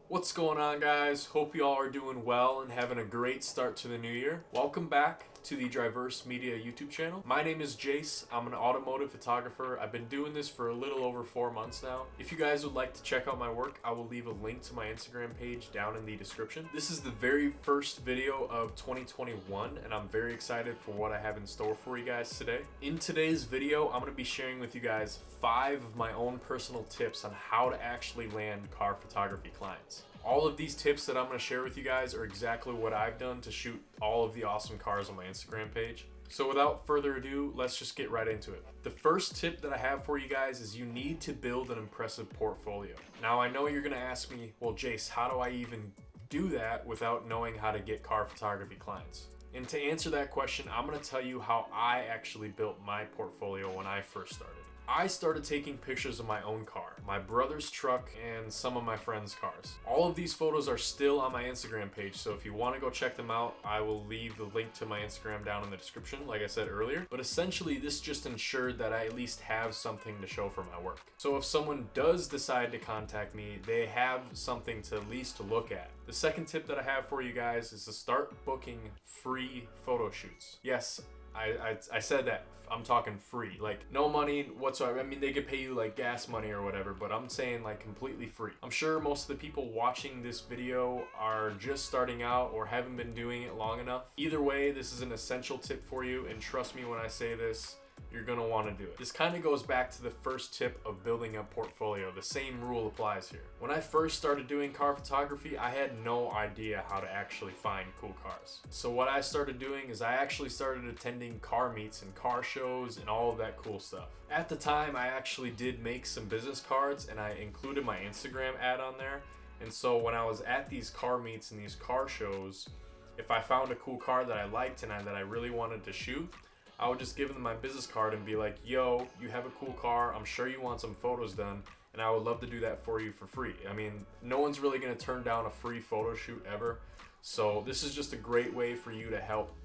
What's going on, guys? Hope you all are doing well and having a great start to the new year. Welcome back to the Driverse Media YouTube channel. My name is Jace. I'm an automotive photographer. I've been doing this for a little over 4 months now. If you guys would like to check out my work, I will leave a link to my Instagram page down in the description. This is the very first video of 2021, and I'm very excited for what I have in store for you guys today. In today's video, I'm going to be sharing with you guys 5 of my own personal tips on how to actually land car photography clients. All of these tips that I'm going to share with you guys are exactly what I've done to shoot all of the awesome cars on my Instagram page. So without further ado, let's just get right into it. The first tip that I have for you guys is you need to build an impressive portfolio. Now I know you're going to ask me, well Jace, how do I even do that without knowing how to get car photography clients? And to answer that question, I'm going to tell you how I actually built my portfolio when I first started. I started taking pictures of my own car, my brother's truck, and some of my friends' cars. All of these photos are still on my Instagram page, so if you want to go check them out, I will leave the link to my Instagram down in the description, like I said earlier. But essentially, this just ensured that I at least have something to show for my work. So if someone does decide to contact me, they have something to at least look at. The second tip that I have for you guys is to start booking free photo shoots. Yes, I said that. I'm talking free, like no money whatsoever. I mean, they could pay you like gas money or whatever, but I'm saying like completely free. I'm sure most of the people watching this video are just starting out or haven't been doing it long enough. Either way, this is an essential tip for you, and trust me when I say this, you're gonna want to do it. This kind of goes back to the first tip of building a portfolio. The same rule applies here. When I first started doing car photography, I had no idea how to actually find cool cars. So what I started doing is I actually started attending car meets and car shows and all of that cool stuff. At the time, I actually did make some business cards and I included my Instagram ad on there. And so when I was at these car meets and these car shows, if I found a cool car that I liked and that I really wanted to shoot, I would just give them my business card and be like, yo, you have a cool car, I'm sure you want some photos done, and I would love to do that for you for free. I mean, no one's really gonna turn down a free photo shoot ever, so this is just a great way for you to help,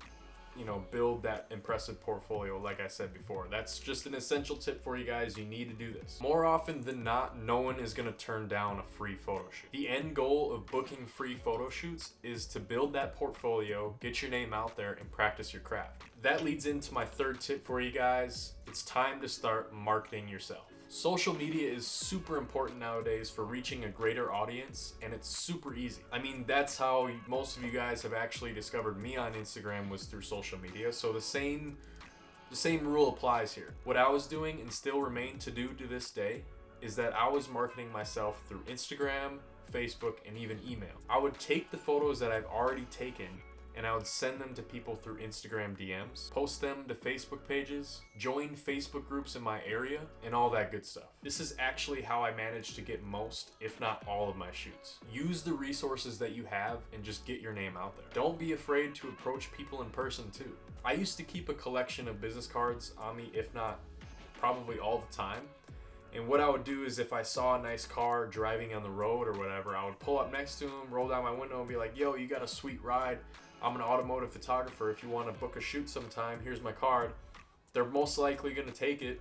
build that impressive portfolio. Like I said before, that's just an essential tip for you guys. You need to do this. More often than not, no one is gonna turn down a free photo shoot. The end goal of booking free photo shoots is to build that portfolio, get your name out there, and practice your craft. That leads into my third tip for you guys. It's time to start marketing yourself. Social media is super important nowadays for reaching a greater audience, and it's super easy. I mean, that's how most of you guys have actually discovered me on Instagram, was through social media. So the same rule applies here. What I was doing and still remain to do to this day is that I was marketing myself through Instagram, Facebook, and even email. I would take the photos that I've already taken and I would send them to people through Instagram DMs, post them to Facebook pages, join Facebook groups in my area, and all that good stuff. This is actually how I managed to get most, if not all, of my shoots. Use the resources that you have and just get your name out there. Don't be afraid to approach people in person too. I used to keep a collection of business cards on me, if not probably all the time. And what I would do is if I saw a nice car driving on the road or whatever, I would pull up next to him, roll down my window and be like, yo, you got a sweet ride. I'm an automotive photographer. If you want to book a shoot sometime, here's my card. They're most likely going to take it.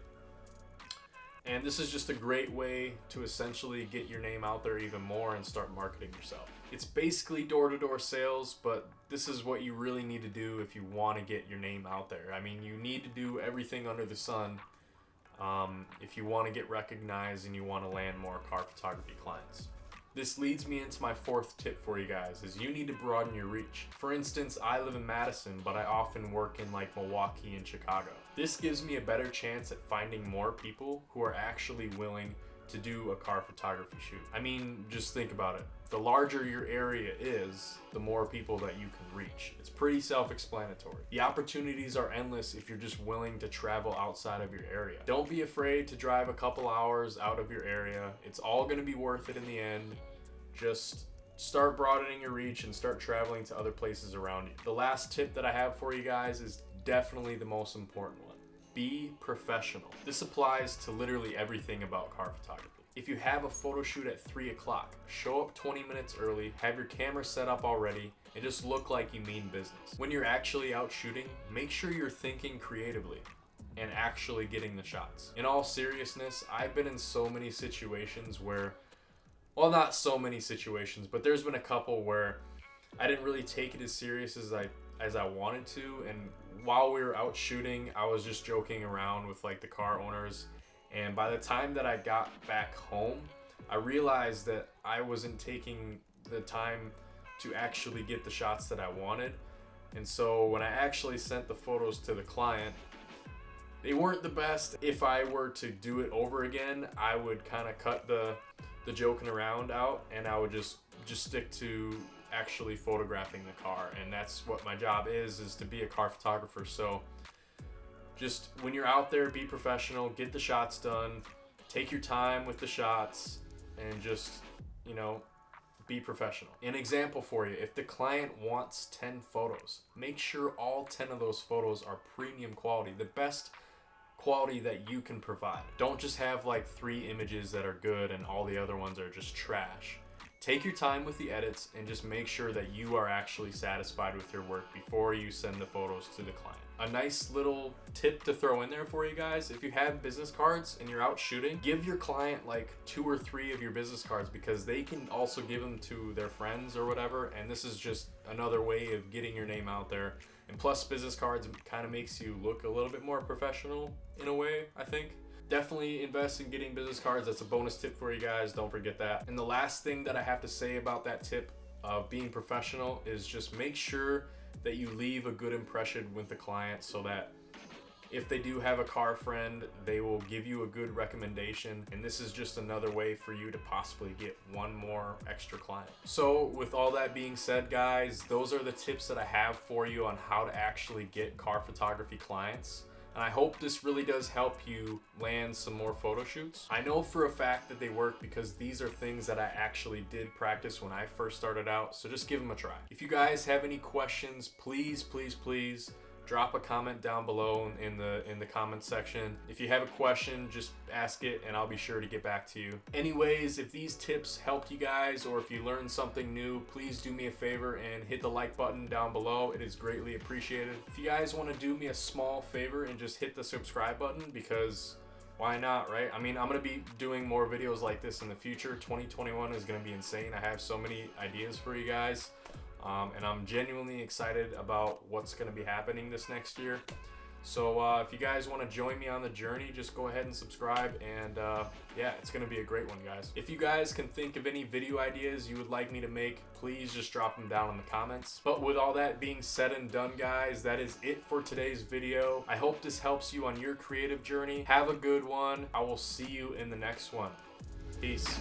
And this is just a great way to essentially get your name out there even more and start marketing yourself. It's basically door-to-door sales, but this is what you really need to do if you want to get your name out there. I mean, you need to do everything under the sun if you want to get recognized and you want to land more car photography clients. This leads me into my fourth tip for you guys, is you need to broaden your reach. For instance, I live in Madison, but I often work in like Milwaukee and Chicago. This gives me a better chance at finding more people who are actually willing to do a car photography shoot. I mean, just think about it. The larger your area is, the more people that you can reach. It's pretty self-explanatory. The opportunities are endless if you're just willing to travel outside of your area. Don't be afraid to drive a couple hours out of your area. It's all gonna be worth it in the end. Just start broadening your reach and start traveling to other places around you. The last tip that I have for you guys is definitely the most important one. Be professional. This applies to literally everything about car photography. If you have a photo shoot at 3 o'clock, show up 20 minutes early, have your camera set up already, and just look like you mean business. When you're actually out shooting, make sure you're thinking creatively and actually getting the shots. In all seriousness, I've been in so many situations where well, not so many situations, but there's been a couple where I didn't really take it as serious as I wanted to, and while we were out shooting, I was just joking around with like the car owners, and by the time that I got back home, I realized that I wasn't taking the time to actually get the shots that I wanted. And so when I actually sent the photos to the client, they weren't the best. If I were to do it over again, I would kind of cut the joking around out, and I would just stick to actually photographing the car. And that's what my job is to be a car photographer. So just when you're out there, be professional, get the shots done, take your time with the shots, and just, you know, be professional. An example for you, if the client wants 10 photos, make sure all 10 of those photos are premium quality, the best quality that you can provide. Don't just have like 3 images that are good and all the other ones are just trash. Take your time with the edits and just make sure that you are actually satisfied with your work before you send the photos to the client. A nice little tip to throw in there for you guys, if you have business cards and you're out shooting, give your client like 2 or 3 of your business cards, because they can also give them to their friends or whatever, and this is just another way of getting your name out there. And plus, business cards kind of makes you look a little bit more professional in a way, I think. Definitely invest in getting business cards. That's a bonus tip for you guys. Don't forget that. And the last thing that I have to say about that tip of being professional is just make sure that you leave a good impression with the client, so that if they do have a car friend, they will give you a good recommendation. And this is just another way for you to possibly get one more extra client. So with all that being said, guys, those are the tips that I have for you on how to actually get car photography clients. And I hope this really does help you land some more photo shoots. I know for a fact that they work, because these are things that I actually did practice when I first started out, so just give them a try. If you guys have any questions, please drop a comment down below in the comment section. If you have a question, just ask it and I'll be sure to get back to you. Anyways, if these tips helped you guys, or if you learned something new, please do me a favor and hit the like button down below. It is greatly appreciated. If you guys want to do me a small favor and just hit the subscribe button, because why not, right? I mean, I'm going to be doing more videos like this in the future. 2021 is going to be insane. I have so many ideas for you guys. And I'm genuinely excited about what's going to be happening this next year. So if you guys want to join me on the journey, just go ahead and subscribe, and yeah, it's going to be a great one, guys. If you guys can think of any video ideas you would like me to make, please just drop them down in the comments. But with all that being said and done, guys, that is it for today's video. I hope this helps you on your creative journey. Have a good one. I will see you in the next one. Peace.